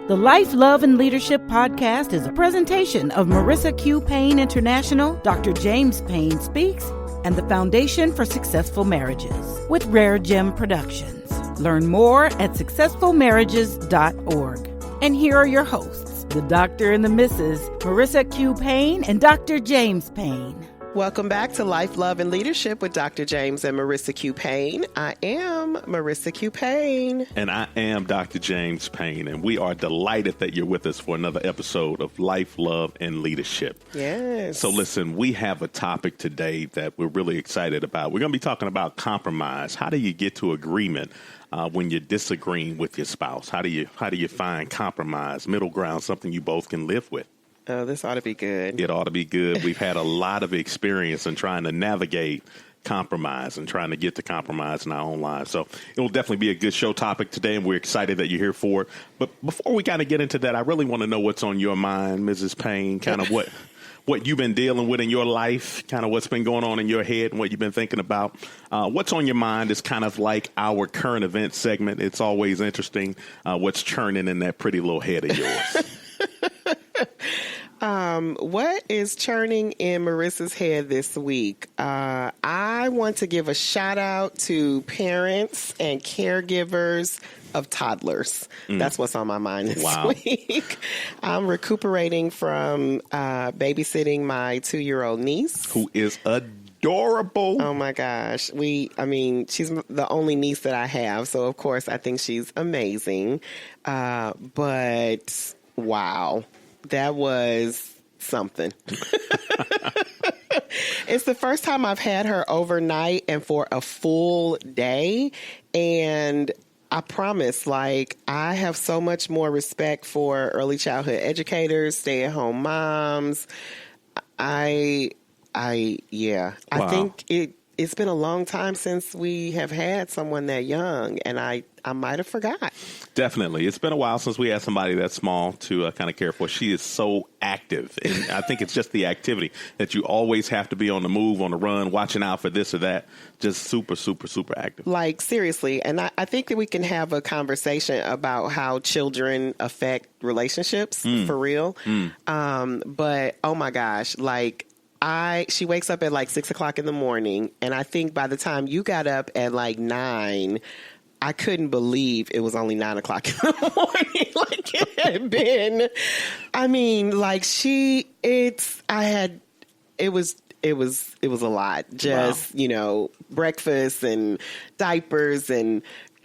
The Life, Love, and Leadership podcast is a presentation of Marissa Q. Payne International, Dr. James Payne Speaks, and the Foundation for Successful Marriages with Rare Gem Productions. Learn more at successfulmarriages.org. And here are your hosts, the Dr. and the Mrs. Marissa Q. Payne and Dr. James Payne. Welcome back to Life, Love, and Leadership with Dr. James and Marissa Q. Payne. I am Marissa Q. Payne. And I am Dr. James Payne. And we are delighted that you're with us for another episode of Life, Love, and Leadership. Yes. So listen, we have a topic today that we're really excited about. We're going to be talking about compromise. How do you get to agreement when you're disagreeing with your spouse? How do you find compromise, middle ground, something you both can live with? Oh, this ought to be good. It ought to be good. We've had a lot of experience in trying to navigate compromise and trying to get to compromise in our own lives. So it will definitely be a good show topic today, and we're excited that you're here for it. But before we kind of get into that, I really want to know what's on your mind, Mrs. Payne, kind of what you've been dealing with in your life, kind of what's been going on in your head and what you've been thinking about. What's on your mind is kind of like our current event segment. It's always interesting what's churning in that pretty little head of yours. What is churning in Marissa's head this week? I want to give a shout out to parents and caregivers of toddlers. That's what's on my mind this week. I'm recuperating from babysitting my 2-year-old niece. Who is adorable. Oh my gosh. She's the only niece that I have. So of course I think she's amazing. But wow. That was something. It's the first time I've had her overnight and for a full day. And I promise, I have so much more respect for early childhood educators, stay-at-home moms. I think it's been a long time since we have had someone that young, and I might have forgot. Definitely. It's been a while since we had somebody that small to kind of care for. She is so active, and I think it's just the activity that you always have to be on the move, on the run, watching out for this or that. Just super, super, super active. Seriously. And I think that we can have a conversation about how children affect relationships for real. But, oh my gosh, she wakes up at 6 o'clock in the morning, and I think by the time you got up at 9, I couldn't believe it was only 9 o'clock in the morning. It had been. It was a lot. Just, breakfast and diapers and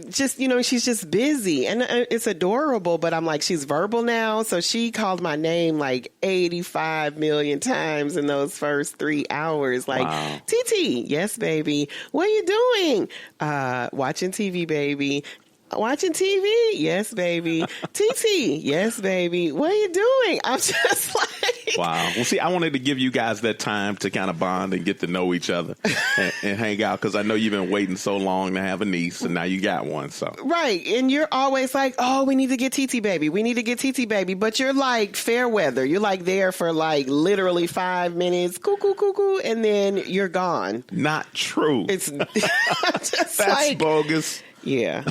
just, she's just busy, and it's adorable, but I'm she's verbal now. So she called my name 85 million times in those first 3 hours. TT, yes, baby. What are you doing? Watching TV, baby. Watching TV, yes, baby. TT, yes, baby. What are you doing? I'm just wow. Well, see, I wanted to give you guys that time to kind of bond and get to know each other and hang out, because I know you've been waiting so long to have a niece, and now you got one. So right, and you're always oh, we need to get TT baby. We need to get TT baby, but you're fair weather. You're there for literally 5 minutes, cuckoo, and then you're gone. Not true. It's just that's bogus. Yeah.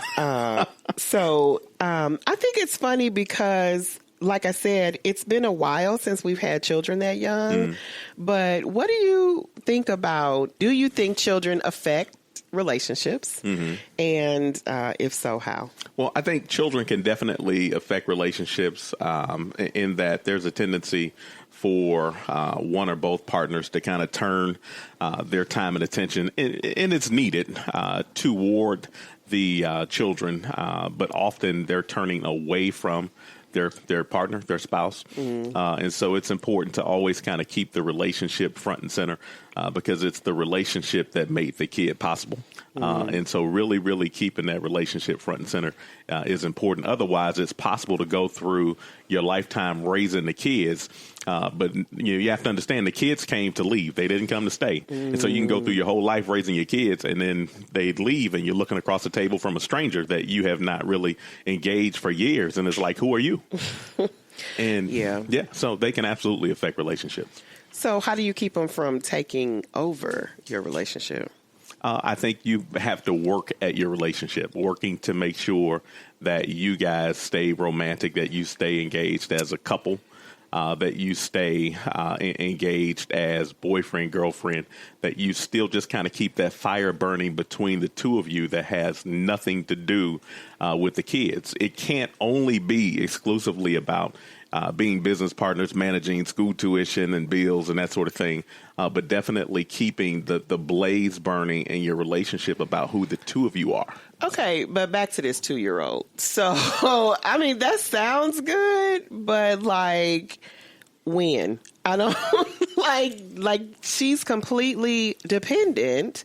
So I think it's funny because, like I said, it's been a while since we've had children that young. But what do you think about, do you think children affect relationships? And if so, how? Well, I think children can definitely affect relationships in that there's a tendency for one or both partners to kind of turn their time and attention, and it's needed, toward the children, but often they're turning away from their partner, their spouse. And so it's important to always kind of keep the relationship front and center, because it's the relationship that made the kid possible. And so really, really keeping that relationship front and center is important. Otherwise, it's possible to go through your lifetime raising the kids. But you have to understand the kids came to leave. They didn't come to stay. And so you can go through your whole life raising your kids, and then they leave, and you're looking across the table from a stranger that you have not really engaged for years. And it's who are you? And so they can absolutely affect relationships. So how do you keep them from taking over your relationship? I think you have to work at your relationship, working to make sure that you guys stay romantic, that you stay engaged as a couple, that you stay engaged as boyfriend, girlfriend, that you still just kind of keep that fire burning between the two of you that has nothing to do with the kids. It can't only be exclusively about being business partners, managing school tuition and bills and that sort of thing, but definitely keeping the blaze burning in your relationship about who the two of you are. Okay, but back to this 2-year-old. So, I mean, that sounds good, but like, when? I don't like she's completely dependent.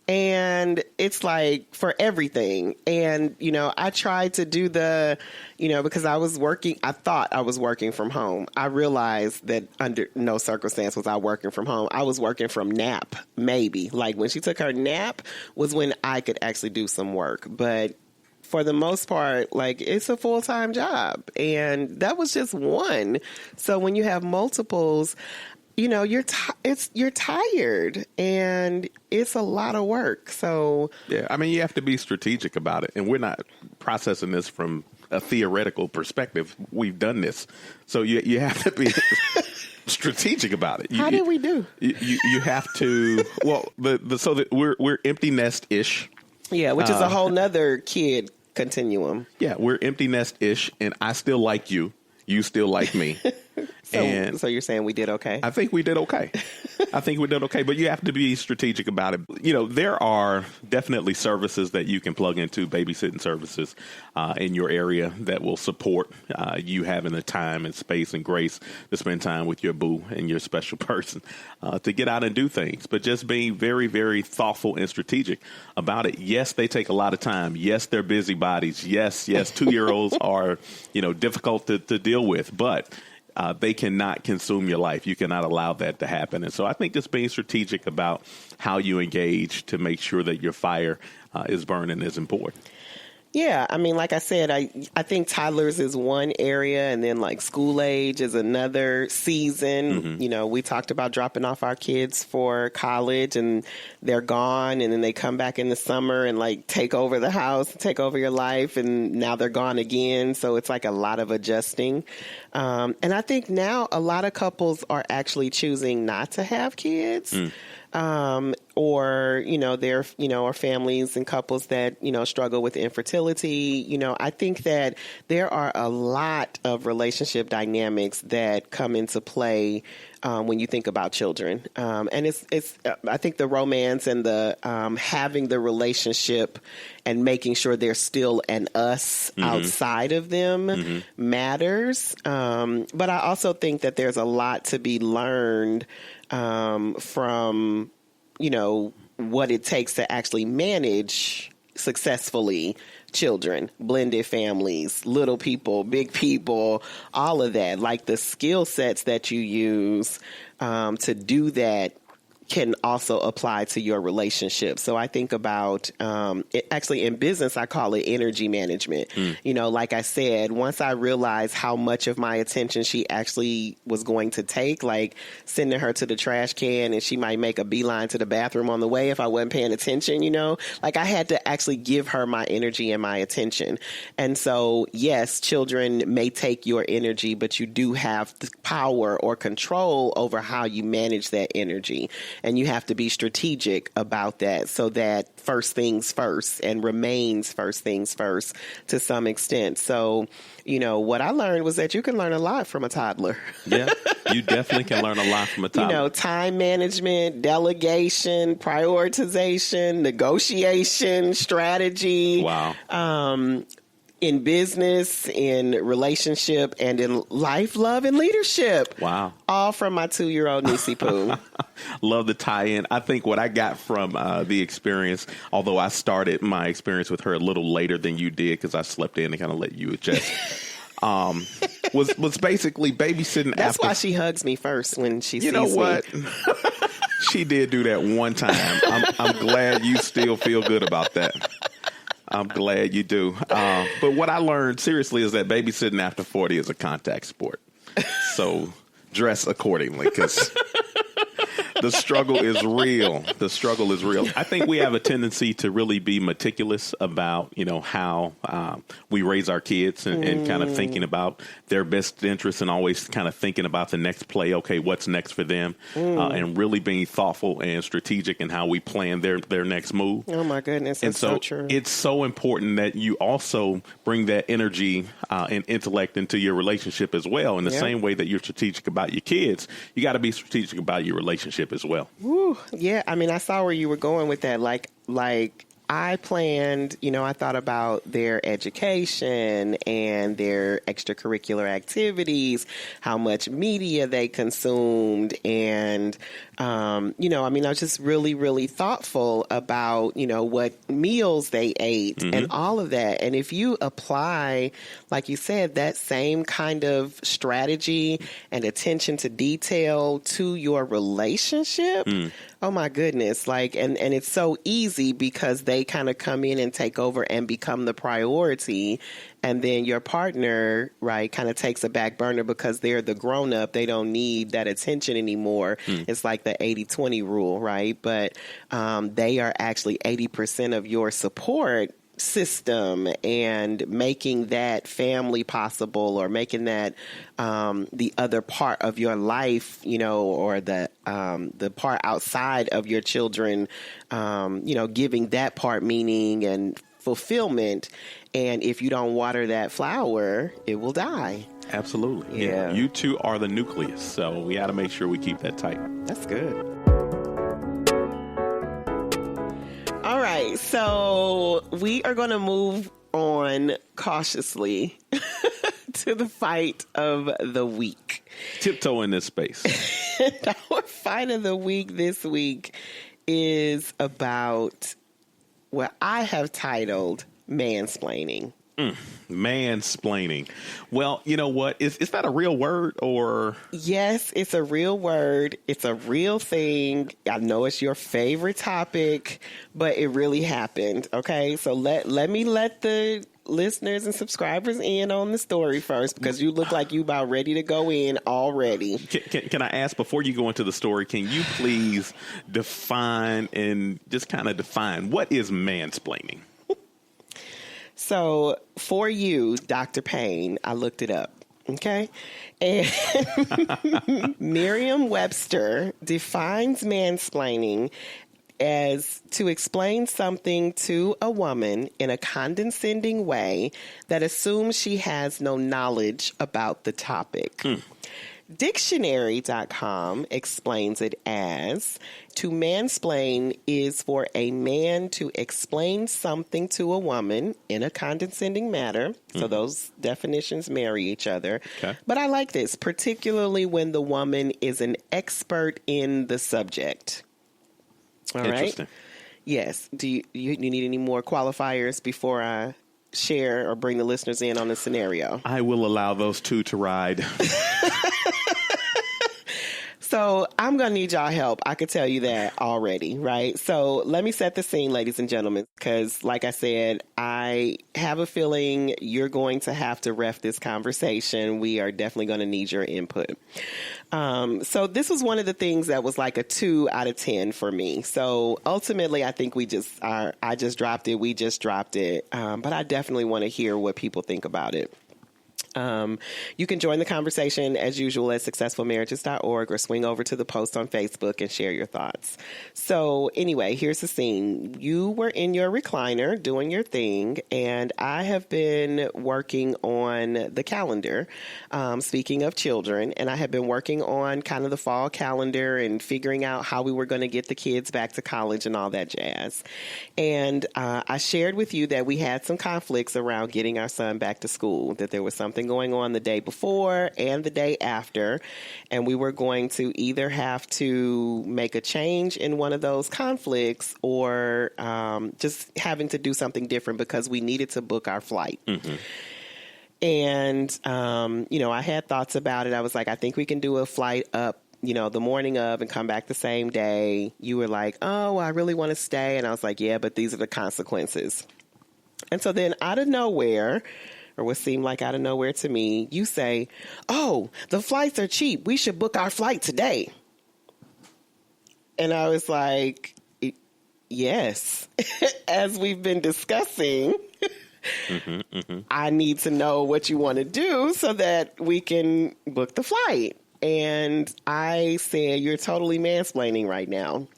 And it's like for everything. And, I tried to do because I thought I was working from home. I realized that under no circumstance was I working from home. I was working from nap, maybe. Like when she took her nap was when I could actually do some work. But for the most part, like it's a full-time job. And that was just one. So when you have multiples, you're tired and it's a lot of work. So yeah, I mean, you have to be strategic about it. And we're not processing this from a theoretical perspective. We've done this. So you have to be strategic about it. How did we do? You have to, so that we're empty nest-ish. Yeah, which is a whole nother kid continuum. Yeah, we're empty nest-ish and I still like you. You still like me. So you're saying we did okay? I think we did okay. But you have to be strategic about it. There are definitely services that you can plug into, babysitting services in your area that will support you having the time and space and grace to spend time with your boo and your special person to get out and do things. But just being very, very thoughtful and strategic about it. Yes, they take a lot of time. Yes, they're busybodies. Yes, 2-year-olds are, difficult to deal with. But they cannot consume your life. You cannot allow that to happen. And so I think just being strategic about how you engage to make sure that your fire is burning is important. Yeah, I mean, like I said, I think toddlers is one area, and then like school age is another season. Mm-hmm. We talked about dropping off our kids for college, and they're gone, and then they come back in the summer and like take over the house, take over your life, and now they're gone again. So it's like a lot of adjusting. And I think now a lot of couples are actually choosing not to have kids. Or, there, are families and couples that, struggle with infertility. I think that there are a lot of relationship dynamics that come into play when you think about children. And it's I think the romance and the having the relationship and making sure there's still an us outside of them matters. But I also think that there's a lot to be learned from, what it takes to actually manage successfully children, blended families, little people, big people, all of that, like the skill sets that you use to do that can also apply to your relationship. So I think about, actually in business, I call it energy management. Like I said, once I realized how much of my attention she actually was going to take, like sending her to the trash can and she might make a beeline to the bathroom on the way if I wasn't paying attention, like I had to actually give her my energy and my attention. And so, yes, children may take your energy, but you do have the power or control over how you manage that energy. And you have to be strategic about that so that first things first and remains first things first to some extent. So, what I learned was that you can learn a lot from a toddler. Yeah, you definitely can learn a lot from a toddler. Time management, delegation, prioritization, negotiation, strategy. Wow. In business, in relationship, and in life, love, and leadership. Wow. All from my 2-year-old Niecy Pooh. Love the tie-in. I think what I got from the experience, although I started my experience with her a little later than you did because I slept in and kind of let you adjust, was basically babysitting. That's why she hugs me first when she sees me. You know what? She did do that one time. I'm glad you still feel good about that. I'm glad you do. But what I learned seriously is that babysitting after 40 is a contact sport. So dress accordingly because The struggle is real. The struggle is real. I think we have a tendency to really be meticulous about, how we raise our kids and kind of thinking about their best interests and always kind of thinking about the next play. Okay, what's next for them? And really being thoughtful and strategic in how we plan their next move. Oh, my goodness. That's so true. It's so important that you also bring that energy and intellect into your relationship as well. In the same way that you're strategic about your kids, you got to be strategic about your relationship as well. Woo. Yeah. I mean, I saw where you were going with that. Like I planned, I thought about their education and their extracurricular activities, how much media they consumed. And, I was just really, really thoughtful about, what meals they ate and all of that. And if you apply, like you said, that same kind of strategy and attention to detail to your relationship, oh my goodness. And it's so easy because they kind of come in and take over and become the priority. And then your partner, right, kind of takes a back burner because they're the grown up. They don't need that attention anymore. It's like the 80-20 rule, right? But they are actually 80% of your support system and making that family possible, or making that the other part of your life, or the part outside of your children, giving that part meaning and fulfillment. And if you don't water that flower, it will die. Absolutely. Yeah. You two are the nucleus. So we got to make sure we keep that tight. That's good. All right. So we are going to move on cautiously to the fight of the week. Tiptoe in this space. Our fight of the week this week is about what I have titled mansplaining. Mansplaining. Well, you know what? Is that a real word or? Yes, it's a real word. It's a real thing. I know it's your favorite topic, but it really happened. Okay, so let the listeners and subscribers in on the story first, because you look like you about ready to go in already. Can I ask, before you go into the story, can you please define what is mansplaining? So for you, Dr. Payne, I looked it up. Okay. And Merriam-Webster defines mansplaining as to explain something to a woman in a condescending way that assumes she has no knowledge about the topic. Dictionary.com explains it as, to mansplain is for a man to explain something to a woman in a condescending manner. So those definitions marry each other. Okay. But I like this, particularly when the woman is an expert in the subject. All Interesting. Right? Yes. Do you need any more qualifiers before I share or bring the listeners in on the scenario? I will allow those two to ride. So I'm going to need y'all help. I could tell you that already, right? So let me set the scene, ladies and gentlemen, because like I said, I have a feeling you're going to have to ref this conversation. We are definitely going to need your input. So this was one of the things that was like a 2 out of 10 for me. So ultimately, I think I just dropped it. We just dropped it. But I definitely want to hear what people think about it. You can join the conversation as usual at successfulmarriages.org, or swing over to the post on Facebook and share your thoughts. So anyway, here's the scene. You were in your recliner doing your thing, and I have been working on the calendar, speaking of children, and I have been working on kind of the fall calendar and figuring out how we were going to get the kids back to college and all that jazz. And I shared with you that we had some conflicts around getting our son back to school, that there was something going on the day before and the day after, and we were going to either have to make a change in one of those conflicts or just having to do something different because we needed to book our flight. And, I had thoughts about it. I was like, I think we can do a flight up, the morning of and come back the same day. You were like, oh, I really want to stay. And I was like, yeah, but these are the consequences. And so then out of nowhere, or what seemed like out of nowhere to me, you say, oh, the flights are cheap. We should book our flight today. And I was like, yes, as we've been discussing, I need to know what you want to do so that we can book the flight. And I said, you're totally mansplaining right now.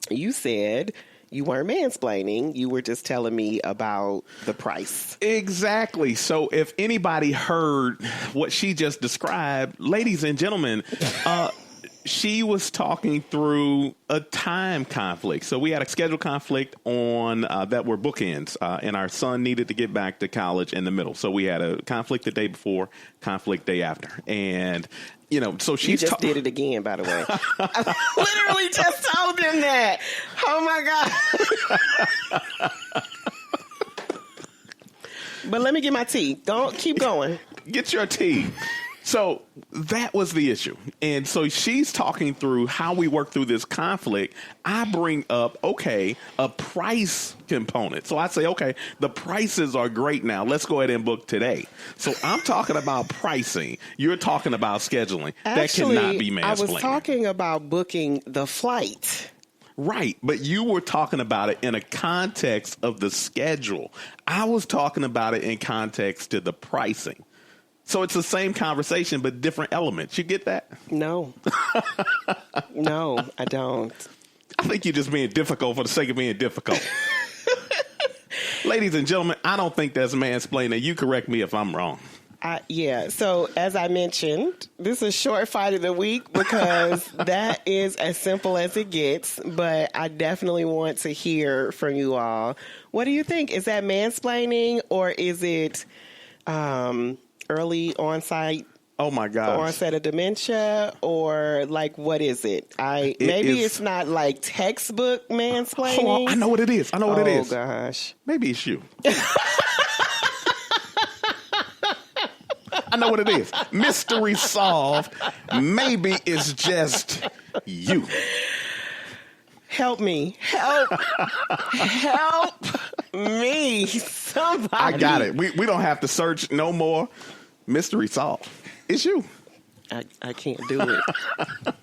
You said you weren't mansplaining. You were just telling me about the price. Exactly. So if anybody heard what she just described, ladies and gentlemen, she was talking through a time conflict. So we had a schedule conflict on that were bookends, and our son needed to get back to college in the middle. So we had a conflict the day before, conflict day after. And, you know, so she just did it again, by the way. I literally just told them that. Oh, my God. But let me get my tea. Don't keep going. Get your tea. So that was the issue. And so she's talking through how we work through this conflict. I bring up, okay, a price component. So I say, okay, the prices are great now. Let's go ahead and book today. So I'm talking about pricing. You're talking about scheduling. Actually, that cannot be mansplaining. I was talking about booking the flight. Right, but you were talking about it in a context of the schedule. I was talking about it in context to the pricing. So it's the same conversation, but different elements. You get that? No. No, I don't. I think you're just being difficult for the sake of being difficult. Ladies and gentlemen, I don't think that's mansplaining. You correct me if I'm wrong. Yeah. So as I mentioned, this is a short fight of the week because that is as simple as it gets. But I definitely want to hear from you all. What do you think? Is that mansplaining or is it early onset? Oh my gosh. Onset of dementia, or like what is it? It's not like textbook mansplaining. Hold on, I know what it is. Oh gosh. Maybe it's you. I know what it is. Mystery solved. Maybe it's just you. Help me. Help me. Somebody. I got it. We don't have to search no more. Mystery solved. It's you. I can't do it.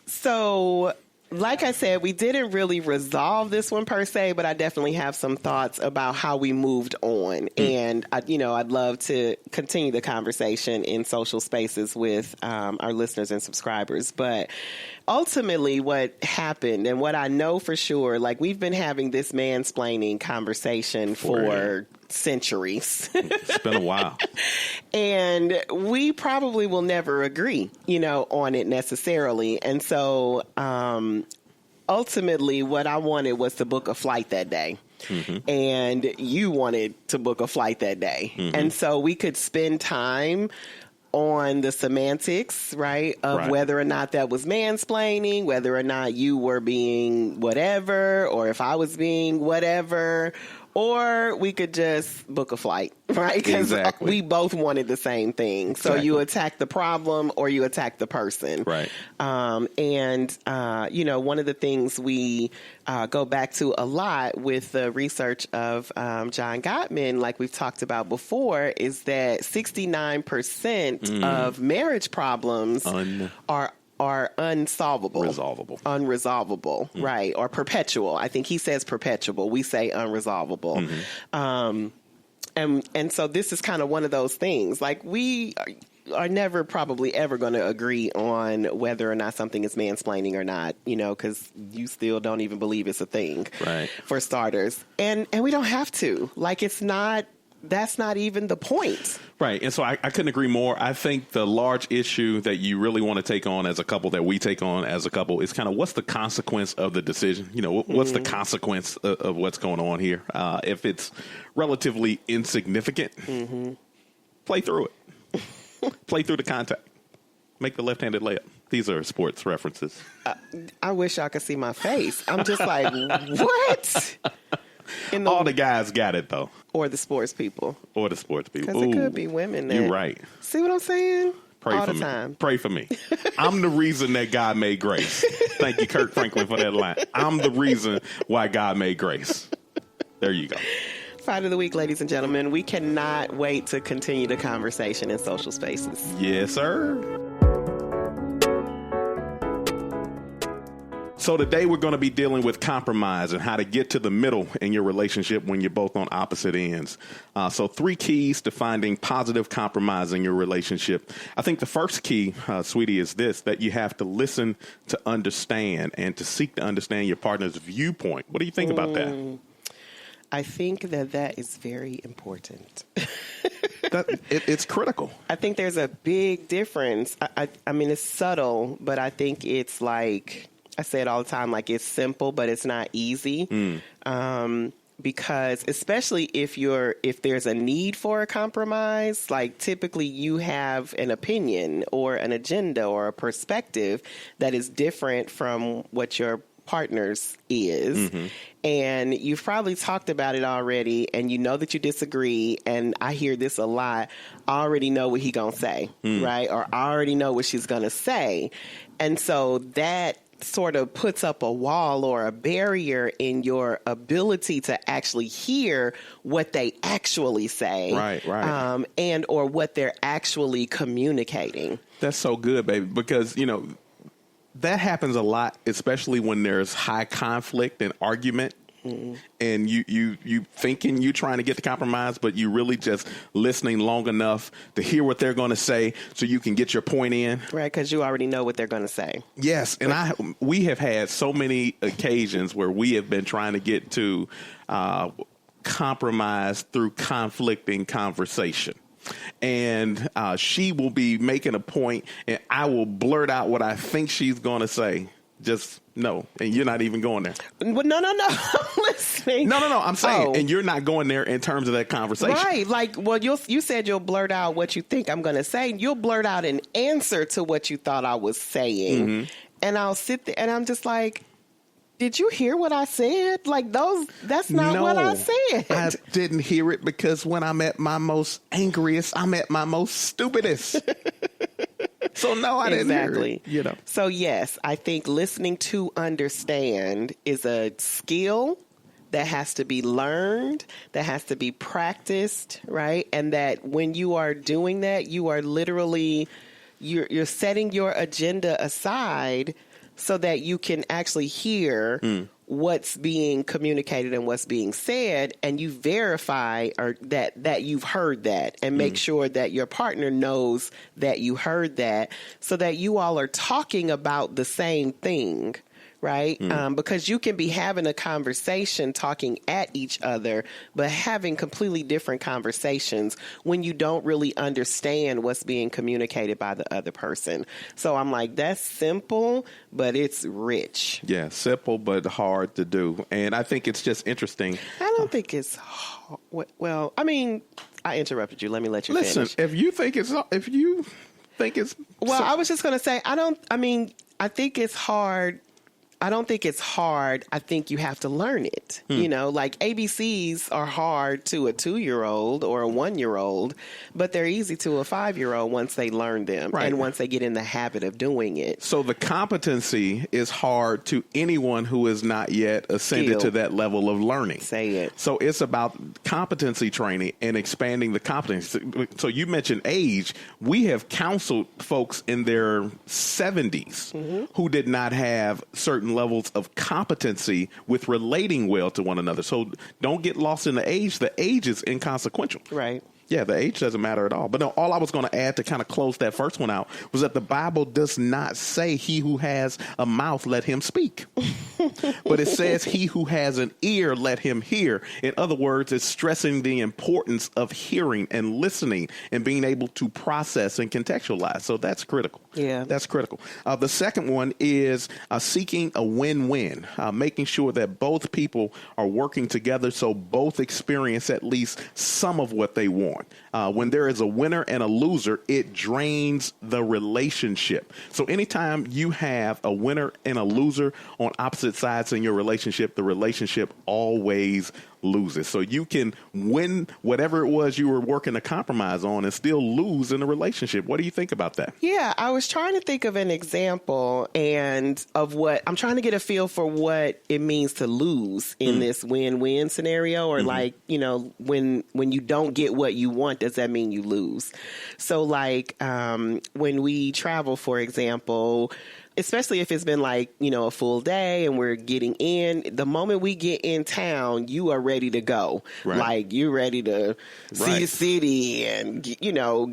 So, like I said, we didn't really resolve this one per se, but I definitely have some thoughts about how we moved on. And, I'd love to continue the conversation in social spaces with our listeners and subscribers. But ultimately what happened and what I know for sure, like we've been having this mansplaining conversation for centuries. It's been a while. And we probably will never agree, on it necessarily. And so ultimately what I wanted was to book a flight that day. Mm-hmm. And you wanted to book a flight that day. Mm-hmm. And so we could spend time on the semantics, right, of whether or not that was mansplaining, whether or not you were being whatever, or if I was being whatever, or we could just book a flight, right? Because we both wanted the same thing. Exactly. So you attack the problem or you attack the person. Right. One of the things we go back to a lot with the research of John Gottman, like we've talked about before, is that 69% of marriage problems are unresolvable, right? Or perpetual. I think he says perpetual. We say unresolvable. And so this is kind of one of those things. Like we are never probably ever going to agree on whether or not something is mansplaining or not, because you still don't even believe it's a thing, right? For starters. And we don't have to. Like that's not even the point. Right. And so I couldn't agree more. I think the large issue that you really want to take on as a couple, that we take on as a couple, is kind of what's the consequence of the decision? What's the consequence of what's going on here? If it's relatively insignificant, play through it. Play through the contact. Make the left-handed layup. These are sports references. I wish y'all could see my face. I'm just like, what? All the guys got it, though. Or the sports people. Because it could be women that... You're right. See what I'm saying? Pray all for the me. Time. Pray for me. I'm the reason that God made grace. Thank you, Kirk Franklin, for that line. I'm the reason why God made grace. There you go. Fight of the week, ladies and gentlemen. We cannot wait to continue the conversation in social spaces. Yes, sir. So today we're going to be dealing with compromise and how to get to the middle in your relationship when you're both on opposite ends. So 3 keys to finding positive compromise in your relationship. I think the first key, sweetie, is this, that you have to listen to understand and to seek to understand your partner's viewpoint. What do you think about that? I think that is very important. It's critical. I think there's a big difference. I mean, it's subtle, but I think it's like, I say it all the time, like it's simple, but it's not easy. Because especially if there's a need for a compromise, like typically you have an opinion or an agenda or a perspective that is different from what your partner's is. And you've probably talked about it already, and you know that you disagree. And I hear this a lot. I already know what he gonna say, right? Or I already know what she's gonna say. And so that sort of puts up a wall or a barrier in your ability to actually hear what they actually say. Right. And or what they're actually communicating. That's so good, baby, because, you know, that happens a lot, especially when there's high conflict and argument. And you thinking you're trying to get the compromise, but you really just listening long enough to hear what they're going to say so you can get your point in. Right, because you already know what they're going to say. Yes, and we have had so many occasions where we have been trying to get to compromise through conflicting conversation. And she will be making a point, and I will blurt out what I think she's going to say. Just no, and you're not even going there. Well, no. I'm listening. No. I'm saying, and you're not going there in terms of that conversation. Right. Like, well, you said you'll blurt out what you think I'm going to say. You'll blurt out an answer to what you thought I was saying. And I'll sit there, and I'm just like, did you hear what I said? Like, that's not what I said. I didn't hear it because when I'm at my most angriest, I'm at my most stupidest. So no, I didn't hear it, you know. So yes, I think listening to understand is a skill that has to be learned, that has to be practiced, right? And that when you are doing that, you are literally, you're setting your agenda aside so that you can actually hear what's being communicated and what's being said, and you verify that you've heard that, and make sure that your partner knows that you heard that, so that you all are talking about the same thing. Right? Because you can be having a conversation talking at each other, but having completely different conversations when you don't really understand what's being communicated by the other person. So I'm like, that's simple, but it's rich. Yeah, simple, but hard to do. And I think it's just interesting. I don't think it's hard. Well, I mean, I interrupted you. Let me let you finish. Listen, if you think it's well, I was just going to say, I think it's hard. I don't think it's hard. I think you have to learn it. You know, like ABCs are hard to a 2-year-old or a 1-year-old, but they're easy to a 5-year-old once they learn them and once they get in the habit of doing it. So the competency is hard to anyone who is not yet ascended to that level of learning. Say it. So it's about competency training and expanding the competency. So you mentioned age. We have counseled folks in their 70s who did not have certain levels of competency with relating well to one another. So don't get lost in the age. The age is inconsequential. Right. Yeah, the age doesn't matter at all. But no, all I was going to add to kind of close that first one out was that the Bible does not say he who has a mouth, let him speak. But it says he who has an ear, let him hear. In other words, it's stressing the importance of hearing and listening and being able to process and contextualize. So that's critical. Yeah. That's critical. The second one is seeking a win-win, making sure that both people are working together so both experience at least some of what they want. When there is a winner and a loser, it drains the relationship. So anytime you have a winner and a loser on opposite sides in your relationship, the relationship always loses. So you can win whatever it was you were working to compromise on and still lose in the relationship. What do you think about that? Yeah, I was trying to think of an example and of what I'm trying to get a feel for what it means to lose in this win-win scenario, or like, you know, when you don't get what you want, does that mean you lose? So like when we travel, for example, especially if it's been like, a full day and we're getting in, the moment we get in town, you are ready to go. Right. Like you're ready to see the city and,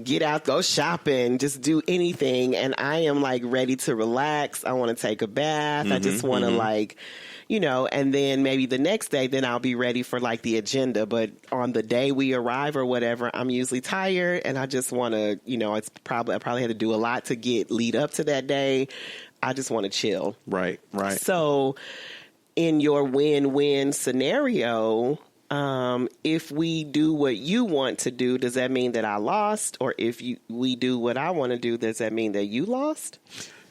get out, go shopping, just do anything. And I am like ready to relax. I want to take a bath. I just want to like, and then maybe the next day, then I'll be ready for like the agenda. But on the day we arrive or whatever, I'm usually tired and I just want to, I probably had to do a lot to lead up to that day. I just want to chill. Right. So in your win-win scenario, if we do what you want to do, does that mean that I lost? Or if we do what I want to do, does that mean that you lost?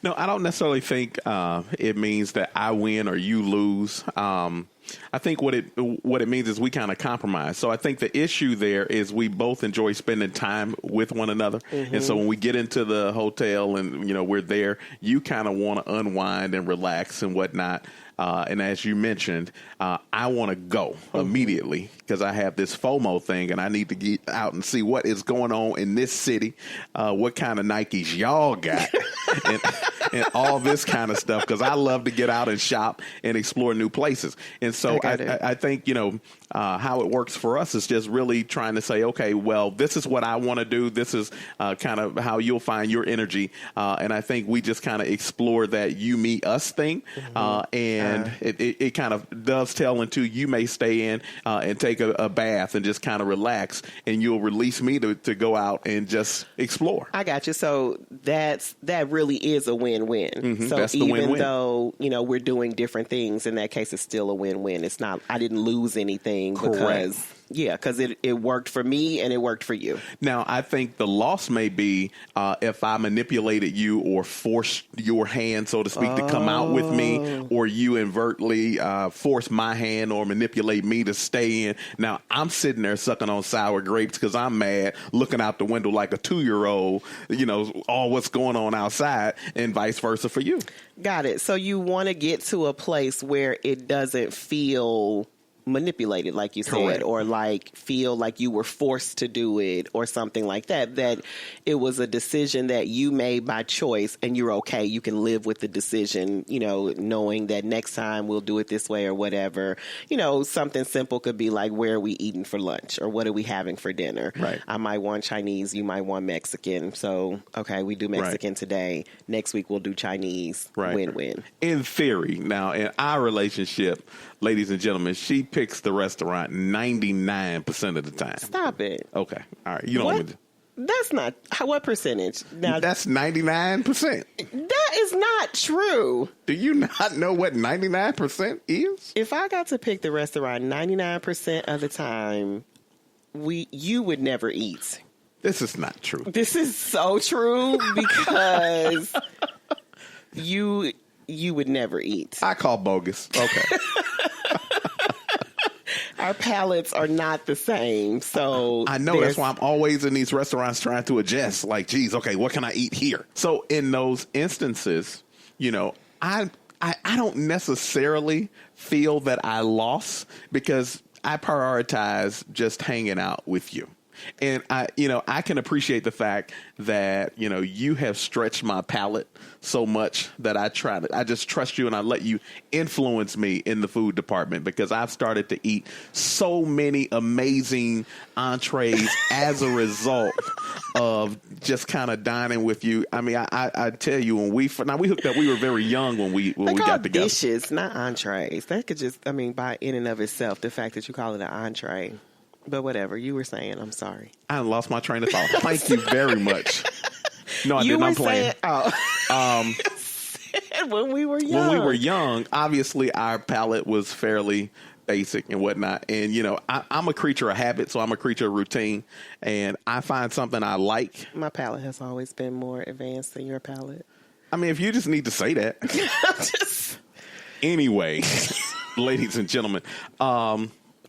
No, I don't necessarily think it means that I win or you lose. I think what it means is we kind of compromise. So I think the issue there is we both enjoy spending time with one another. Mm-hmm. And so when we get into the hotel and, we're there, you kind of want to unwind and relax and whatnot. And as you mentioned, I want to go immediately because I have this FOMO thing and I need to get out and see what is going on in this city, what kind of Nikes y'all got and all this kind of stuff because I love to get out and shop and explore new places. And so I think, how it works for us is just really trying to say, okay, well, this is what I want to do. This is kind of how you'll find your energy. And I think we just kind of explore that you, me, us thing. And it kind of dovetail into you may stay in and take a bath and just kind of relax and you'll release me to go out and just explore. I got you. So that really is a win-win. Mm-hmm. So that's the even win-win. Though, we're doing different things, in that case, it's still a win-win. It's not, I didn't lose anything. Correct. Because it worked for me and it worked for you. Now, I think the loss may be if I manipulated you or forced your hand, so to speak, to come out with me, or you inadvertently force my hand or manipulate me to stay in. Now, I'm sitting there sucking on sour grapes because I'm mad, looking out the window like a 2-year-old, all what's going on outside, and vice versa for you. Got it. So you want to get to a place where it doesn't feel manipulated, like you said, Correct. or like feel like you were forced to do it or something like that, that it was a decision that you made by choice and you're okay. You can live with the decision, knowing that next time we'll do it this way or whatever. Something simple could be like, where are we eating for lunch or what are we having for dinner? Right. I might want Chinese. You might want Mexican. So, okay, we do Mexican today. Next week we'll do Chinese. Right. Win-win. In theory, now in our relationship, ladies and gentlemen, she picks the restaurant 99% of the time. Stop it. Okay. All right. You don't What? want to. That's not, what percentage? Now, That's 99%. that is not true. Do you not know what 99% is? If I got to pick the restaurant 99% of the time, you would never eat. This is not true. This is so true because you would never eat. I call bogus. Okay. Our palates are not the same, so I know that's why I'm always in these restaurants trying to adjust. Like, geez, okay, what can I eat here? So in those instances, I don't necessarily feel that I lost because I prioritize just hanging out with you. And I can appreciate the fact that, you have stretched my palate so much that I just trust you and I let you influence me in the food department because I've started to eat so many amazing entrees as a result of just kind of dining with you. I mean, I tell you, when we hooked up, we were very young when we got together. Dishes, not entrees. That could just, by in and of itself, the fact that you call it an entree. But whatever, you were saying, I'm sorry. I lost my train of thought. Thank you very much. No, I didn't. I'm playing. When we were young. When we were young, obviously our palate was fairly basic and whatnot. And, I'm a creature of habit, so I'm a creature of routine. And I find something I like. My palate has always been more advanced than your palate. I mean, if you just need to say that. Anyway, ladies and gentlemen,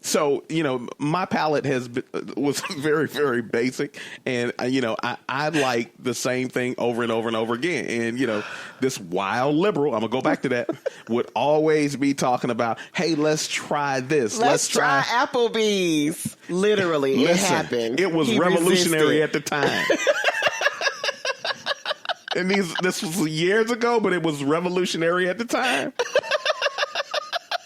so, my palate was very, very basic. And, I like the same thing over and over and over again. And, this wild liberal, I'm going to go back to that, would always be talking about, hey, let's try this. Let's try Applebee's. Literally, Listen, it happened. It was revolutionary at the time. And this was years ago, but it was revolutionary at the time.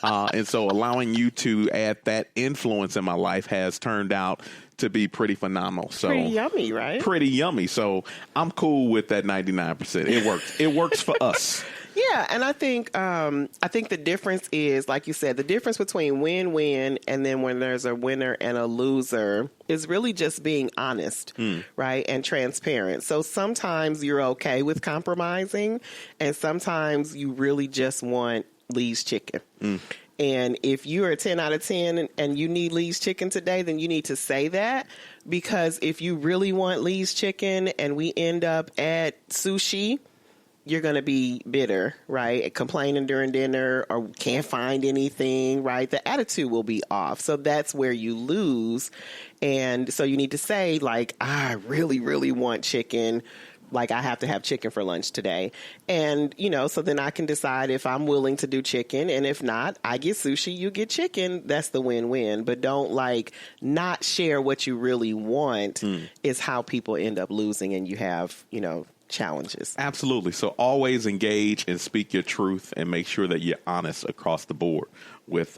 And so allowing you to add that influence in my life has turned out to be pretty phenomenal. So pretty yummy, right? Pretty yummy. So I'm cool with that 99%. It works. It works for us. Yeah, and I think the difference is, like you said, the difference between win-win and then when there's a winner and a loser is really just being honest, right, and transparent. So sometimes you're okay with compromising, and sometimes you really just want Lee's chicken. And if you're a 10 out of 10 and you need Lee's chicken today, then you need to say that, because if you really want Lee's chicken and we end up at sushi, you're going to be bitter, right? Complaining during dinner or can't find anything, right? The attitude will be off. So that's where you lose. And so you need to say, like, I really, really want chicken. Like, I have to have chicken for lunch today. And, so then I can decide if I'm willing to do chicken. And if not, I get sushi, you get chicken. That's the win-win. But don't, not share what you really want is how people end up losing, and you have, challenges. Absolutely. So always engage and speak your truth and make sure that you're honest across the board with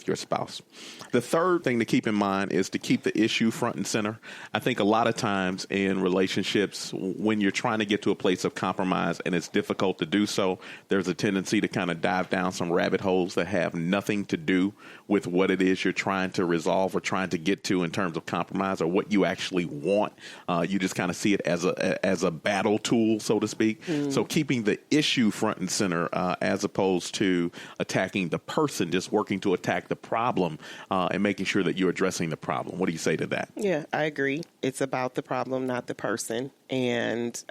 your spouse. The third thing to keep in mind is to keep the issue front and center. I think a lot of times in relationships, when you're trying to get to a place of compromise and it's difficult to do so, there's a tendency to kind of dive down some rabbit holes that have nothing to do with what it is you're trying to resolve or trying to get to in terms of compromise or what you actually want. You just kind of see it as a battle tool, so to speak. So keeping the issue front and center as opposed to attacking the person, just working to attack the problem and making sure that you're addressing the problem. What do you say to that? Yeah, I agree. It's about the problem, not the person. And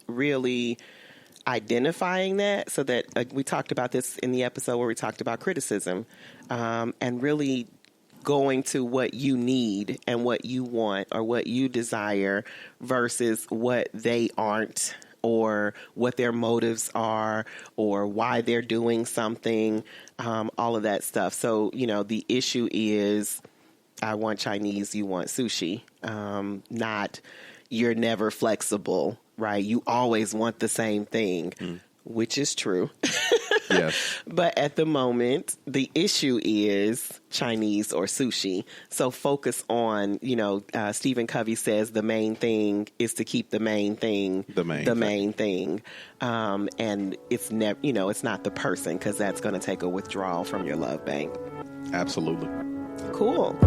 really identifying that, so that we talked about this in the episode where we talked about criticism, and really going to what you need and what you want or what you desire versus what they aren't, or what their motives are, or why they're doing something, all of that stuff. So, the issue is, I want Chinese, you want sushi, not you're never flexible, right? You always want the same thing, which is true. Yes. But at the moment, the issue is Chinese or sushi. So focus on, Stephen Covey says the main thing is to keep the main thing the main thing. And it's it's not the person, because that's going to take a withdrawal from your love bank. Absolutely. Cool.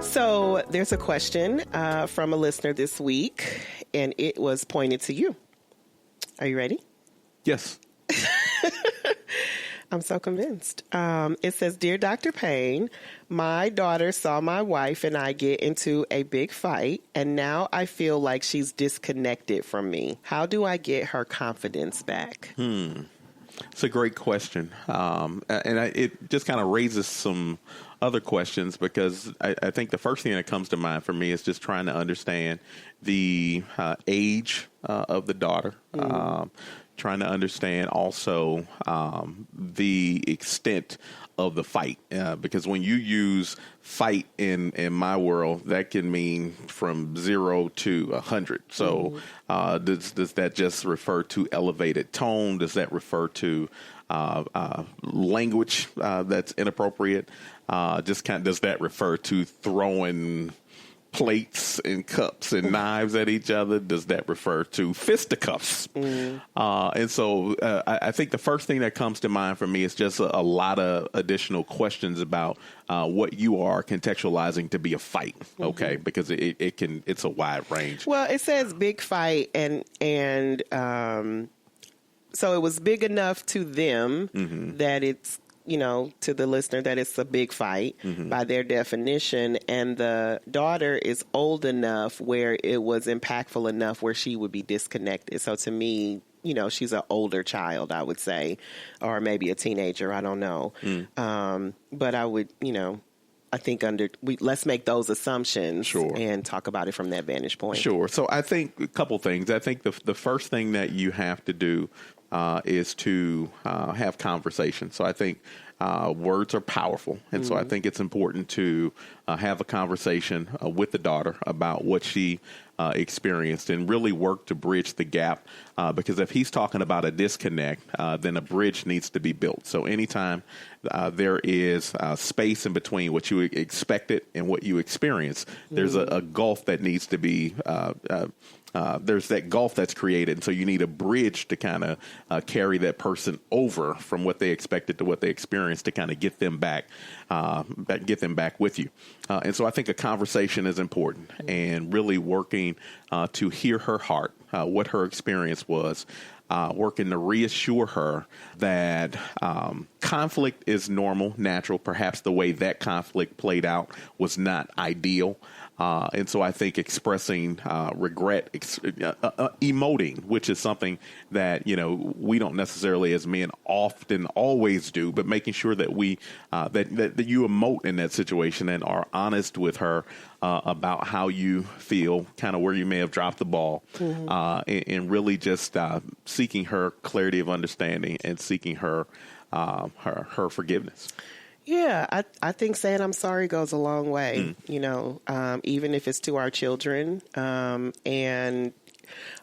So there's a question from a listener this week, and it was pointed to you. Are you ready? Yes. I'm so convinced. It says, Dear Dr. Payne, my daughter saw my wife and I get into a big fight, and now I feel like she's disconnected from me. How do I get her confidence back? It's a great question. It just kind of raises some other questions, because I think the first thing that comes to mind for me is just trying to understand the age of the daughter, trying to understand also the extent of the fight, because when you use fight in my world, that can mean from 0 to 100. So does that just refer to elevated tone? Does that refer to language that's inappropriate? Does that refer to throwing plates and cups and knives at each other? Does that refer to fisticuffs? And so I think the first thing that comes to mind for me is just a lot of additional questions about what you are contextualizing to be a fight, okay? Because it's a wide range. Well, it says big fight, and so it was big enough to them that it's, to the listener, that it's a big fight by their definition. And the daughter is old enough where it was impactful enough where she would be disconnected. So to me, she's an older child, I would say, or maybe a teenager. I don't know. But I would, I think let's make those assumptions and talk about it from that vantage point. Sure. So I think a couple things. I think the first thing that you have to do is to have conversation. So I think words are powerful. And so I think it's important to have a conversation with the daughter about what she experienced and really work to bridge the gap. Because if he's talking about a disconnect, then a bridge needs to be built. So anytime there is space in between what you expected and what you experienced, there's a gulf that needs to be there's that gulf that's created. And so you need a bridge to kind of carry that person over from what they expected to what they experienced to kind of get them back with you. And so I think a conversation is important and really working to hear her heart, what her experience was, working to reassure her that conflict is normal, natural. Perhaps the way that conflict played out was not ideal. And so I think expressing regret, emoting, which is something that, we don't necessarily as men often always do, but making sure that we that you emote in that situation and are honest with her about how you feel, kind of where you may have dropped the ball, and really just seeking her clarity of understanding and seeking her forgiveness. Yeah, I think saying I'm sorry goes a long way, even if it's to our children. And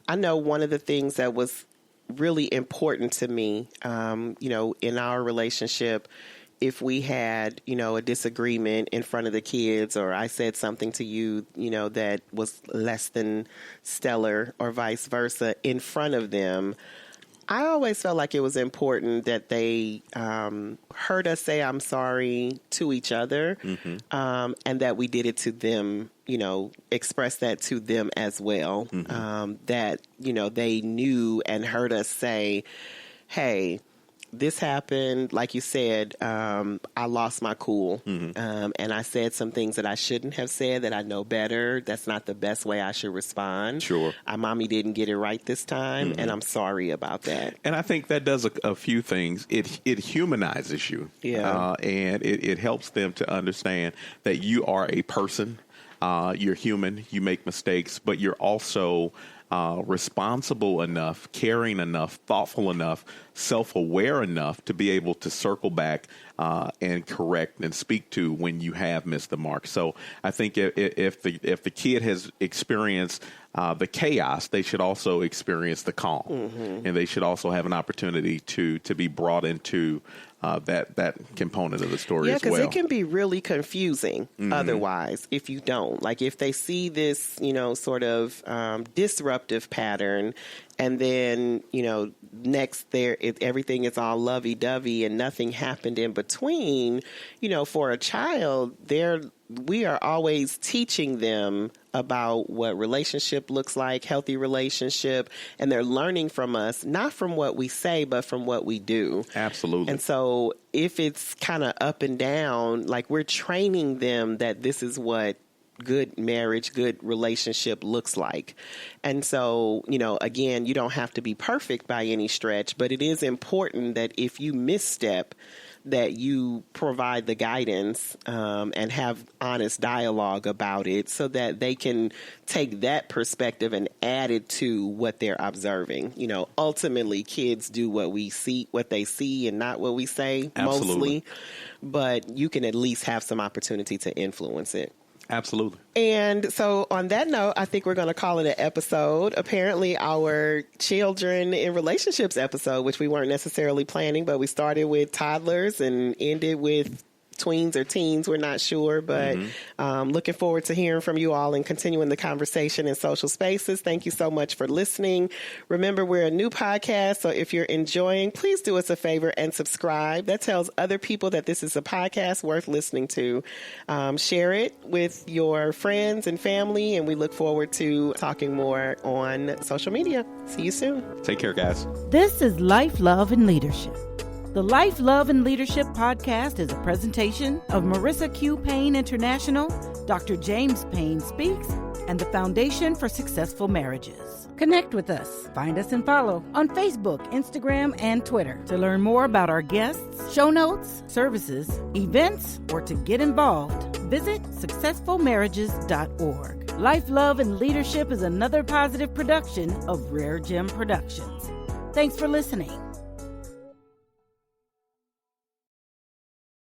I know one of the things that was really important to me, in our relationship, if we had, a disagreement in front of the kids or I said something to you, that was less than stellar or vice versa in front of them, I always felt like it was important that they heard us say I'm sorry to each other, and that we did it to them, express that to them as well, that, they knew and heard us say, hey, this happened, like you said, I lost my cool, and I said some things that I shouldn't have said that I know better. That's not the best way I should respond. Sure. Mommy didn't get it right this time, and I'm sorry about that. And I think that does a few things. It humanizes you, and it helps them to understand that you are a person. You're human. You make mistakes, but you're also responsible enough, caring enough, thoughtful enough, self-aware enough to be able to circle back and correct and speak to when you have missed the mark. So I think if the kid has experienced the chaos, they should also experience the calm, and they should also have an opportunity to be brought into that component of the story as well. Yeah, because it can be really confusing otherwise if you don't. Like if they see this, sort of disruptive pattern, and then, next everything is all lovey-dovey and nothing happened in between, for a child, we are always teaching them about what relationship looks like, healthy relationship, and they're learning from us, not from what we say, but from what we do. Absolutely. And so if it's kind of up and down, like we're training them that this is what good marriage, good relationship looks like. And so, again, you don't have to be perfect by any stretch, but it is important that if you misstep, that you provide the guidance and have honest dialogue about it so that they can take that perspective and add it to what they're observing. Ultimately, kids do what they see and not what we say. Absolutely. Mostly, but you can at least have some opportunity to influence it. Absolutely. And so on that note, I think we're going to call it an episode. Apparently our children in relationships episode, which we weren't necessarily planning, but we started with toddlers and ended with tweens or teens. We're not sure, but looking forward to hearing from you all and continuing the conversation in social spaces. Thank you so much for listening. Remember, we're a new podcast, so if you're enjoying, please do us a favor and subscribe. That tells other people that this is a podcast worth listening to. Share it with your friends and family, and we look forward to talking more on social media. See you soon. Take care, guys. This is Life, Love, and Leadership. The Life, Love, and Leadership podcast is a presentation of Marissa Q. Payne International, Dr. James Payne Speaks, and the Foundation for Successful Marriages. Connect with us. Find us and follow on Facebook, Instagram, and Twitter. To learn more about our guests, show notes, services, events, or to get involved, visit successfulmarriages.org. Life, Love, and Leadership is another positive production of Rare Gem Productions. Thanks for listening.